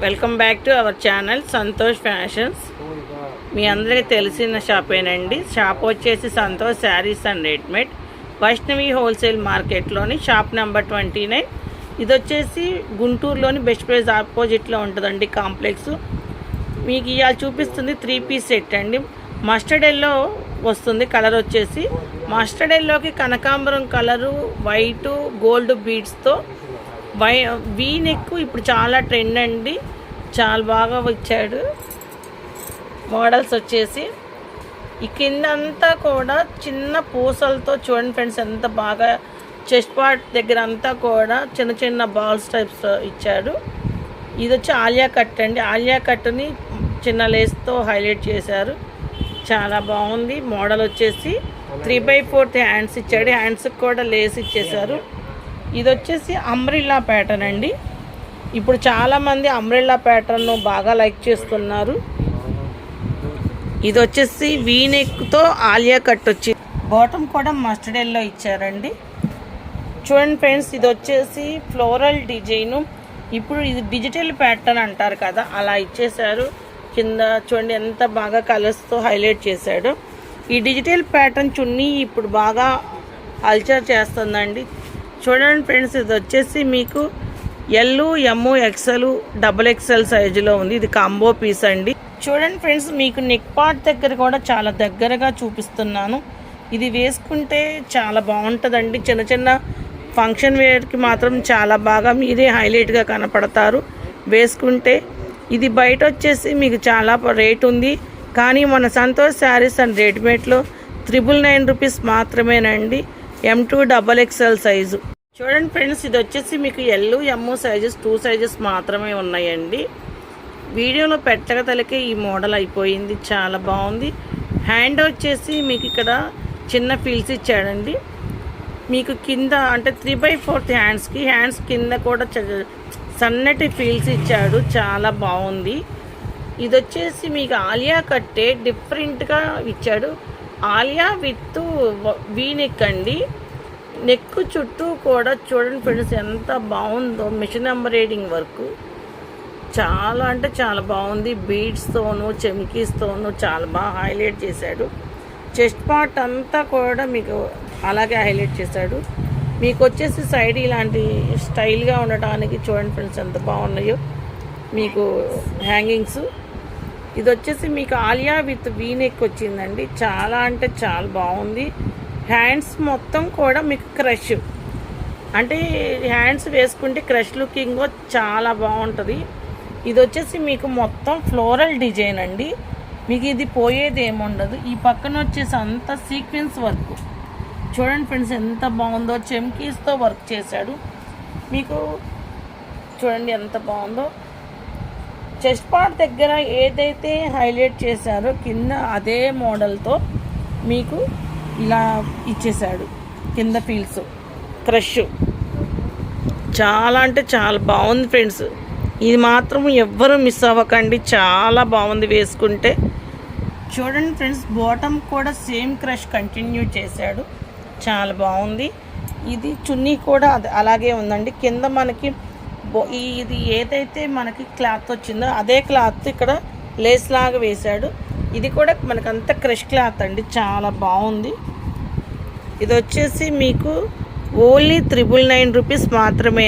Welcome back to our channel Santosh fashions. మీ అందరికీ తెలిసిన షాపేనండి. షాప్ వచ్చేసి Santosh sarees and readymade, Vaishnavi wholesale మార్కెట్లోని షాప్ నెంబర్ 29. ఇది వచ్చేసి గుంటూరులోని బెస్ట్ ప్రైస్ ఆపోజిట్లో ఉంటుందండి కాంప్లెక్స్. మీకు ఇవాళ చూపిస్తుంది 3 పీస్ సెట్ అండి. మస్టర్డ్ ఎల్లో వస్తుంది కలర్ వచ్చేసి. మస్టర్డ్ ఎల్లోకి కనకాంబరం కలరు, వైటు, గోల్డ్ బీడ్స్తో వీ నెక్ ఇప్పుడు చాలా ట్రెండ్ అండి. చాలా బాగా వచ్చాడు మోడల్స్ వచ్చేసి. ఈ కింద అంతా కూడా చిన్న పూసలతో చూడండి ఫ్రెండ్స్ ఎంత బాగా, చెస్ట్ పార్ట్ దగ్గర అంతా కూడా చిన్న చిన్న బాల్స్ టైప్స్ ఇచ్చాడు. ఇది వచ్చి ఆలియా కట్ అండి. ఆలియా కట్ని చిన్న లేస్తో హైలైట్ చేశారు. చాలా బాగుంది మోడల్ వచ్చేసి. 3/4 హ్యాండ్స్ ఇచ్చాడు. హ్యాండ్స్కి కూడా లేస్ ఇచ్చేశారు. ఇది వచ్చేసి అంబ్రిల్లా ప్యాటర్న్ అండి. ఇప్పుడు చాలామంది అంబ్రిల్లా ప్యాటర్న్ బాగా లైక్ చేస్తున్నారు. ఇది వచ్చేసి వీ నెక్తో ఆలియా కట్ వచ్చి బాటమ్ కూడా మస్టర్డ్ ఎల్లో ఇచ్చారండి. చూడండి ఫ్రెండ్స్, ఇది వచ్చేసి ఫ్లోరల్ డిజైను. ఇప్పుడు ఇది డిజిటల్ ప్యాటర్న్ అంటారు కదా, అలా ఇచ్చేశారు. కింద చూడండి ఎంత బాగా కలర్స్తో హైలైట్ చేశాడు. ఈ డిజిటల్ ప్యాటర్న్ చున్నీ ఇప్పుడు బాగా అల్చర్ చేస్తుందండి. చూడండి ఫ్రెండ్స్, ఇది వచ్చేసి మీకు ఎల్, ఎమ్, ఎక్సెల్, XXL సైజులో ఉంది. ఇది కాంబో పీస్ అండి. చూడండి ఫ్రెండ్స్, మీకు నెక్ పార్ట్ దగ్గర కూడా చాలా దగ్గరగా చూపిస్తున్నాను. ఇది వేసుకుంటే చాలా బాగుంటుందండి. చిన్న చిన్న ఫంక్షన్ వేర్కి మాత్రం చాలా బాగా మీరే హైలైట్గా కనపడతారు వేసుకుంటే. ఇది బయట వచ్చేసి మీకు చాలా రేట్ ఉంది, కానీ మన సంతోష్ శారీస్ అండ్ రెడీమేడ్లో 999 రూపీస్ మాత్రమేనండి. M2 XXL size. చూడండి ఫ్రెండ్స్, ఇది వచ్చేసి మీకు ఎల్, ఎమ్ సైజెస్ 2 సైజెస్ మాత్రమే ఉన్నాయండి. వీడియోలో పెట్టగతలకే ఈ మోడల్ అయిపోయింది. చాలా బాగుంది. హ్యాండ్ వచ్చేసి మీకు ఇక్కడ చిన్న ఫీల్స్ ఇచ్చాడండి. మీకు కింద అంటే 3/4 హ్యాండ్స్ కింద కూడా సన్నటి ఫీల్స్ ఇచ్చాడు. చాలా బాగుంది. ఇది వచ్చేసి మీకు ఆలియా కట్టే డిఫరెంట్గా ఇచ్చాడు. ఆలియా విత్ వీ నెక్ అండి. నెక్ చుట్టూ కూడా చూడండి ఫ్రెండ్స్ ఎంత బాగుందో. మిషన్ ఎంబ్రాయిడింగ్ వర్క్ చాలా అంటే చాలా బాగుంది. బీడ్స్తోనూ చెమ్కీస్తోనూ చాలా బాగా హైలైట్ చేశాడు. చెస్ట్ పార్ట్ అంతా కూడా మీకు అలాగే హైలైట్ చేశాడు. మీకు వచ్చేసి సైడ్ ఇలాంటి స్టైల్గా ఉండటానికి చూడండి ఫ్రెండ్స్ ఎంత బాగున్నాయో మీకు హ్యాంగింగ్స్. ఇది వచ్చేసి మీకు ఆలియా విత్ వీ నెక్ వచ్చిందండి. చాలా అంటే చాలా బాగుంది. హ్యాండ్స్ మొత్తం కూడా మీకు క్రష్, అంటే హ్యాండ్స్ వేసుకుంటే క్రష్ లుకింగ్ చాలా బాగుంటుంది. ఇది వచ్చేసి మీకు మొత్తం ఫ్లోరల్ డిజైన్ అండి. మీకు ఇది పోయేది ఏముండదు. ఈ పక్కన వచ్చేసి అంతా సీక్వెన్స్ వర్క్ చూడండి ఫ్రెండ్స్ ఎంత బాగుందో. చెమ్కీస్తో వర్క్ చేశాడు. మీకు చూడండి ఎంత బాగుందో. చెస్ట్ పార్ట్ దగ్గర ఏదైతే హైలైట్ చేశారో కింద అదే మోడల్తో మీకు ఇలా ఇచ్చేసాడు. కింద ఫీల్స్ క్రష్ చాలా అంటే చాలా బాగుంది ఫ్రెండ్స్. ఇది మాత్రం ఎవ్వరూ మిస్ అవ్వకండి. చాలా బాగుంది వేసుకుంటే. చూడండి ఫ్రెండ్స్, బాటమ్ కూడా సేమ్ క్రష్ కంటిన్యూ చేశాడు. చాలా బాగుంది. ఇది చున్నీ కూడా అలాగే ఉందండి. కింద మనకి ఇది ఏదైతే మనకి క్లాత్ వచ్చిందో అదే క్లాత్ ఇక్కడ లేస్ లాగా వేశాడు. ఇది కూడా మనకంతా క్రష్ క్లాత్ అండి. చాలా బాగుంది. ఇది వచ్చేసి మీకు ఓన్లీ 999 రూపీస్ మాత్రమే.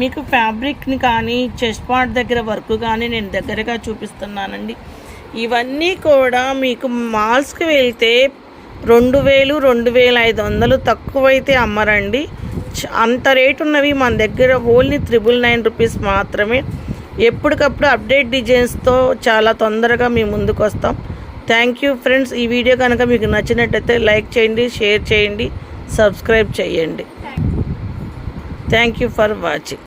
మీకు ఫ్యాబ్రిక్ని కానీ చెస్ట్ పార్ట్ దగ్గర వర్క్ కానీ నేను దగ్గరగా చూపిస్తున్నానండి. ఇవన్నీ కూడా మీకు మాల్స్కి వెళ్తే 2000, 2500 తక్కువైతే అమ్మరండి. అంత రేటు ఉన్నవి మన దగ్గర ఓన్లీ 999 రూపీస్ మాత్రమే. ఎప్పటికప్పుడు అప్డేట్ డిజైన్స్తో చాలా తొందరగా మీ ముందుకు వస్తాం. Thank you friends. ఈ వీడియో కనుక మీకు నచ్చినట్టయితే లైక్ చేయండి, షేర్ చేయండి, సబ్స్క్రైబ్ చేయండి. Thank you for watching.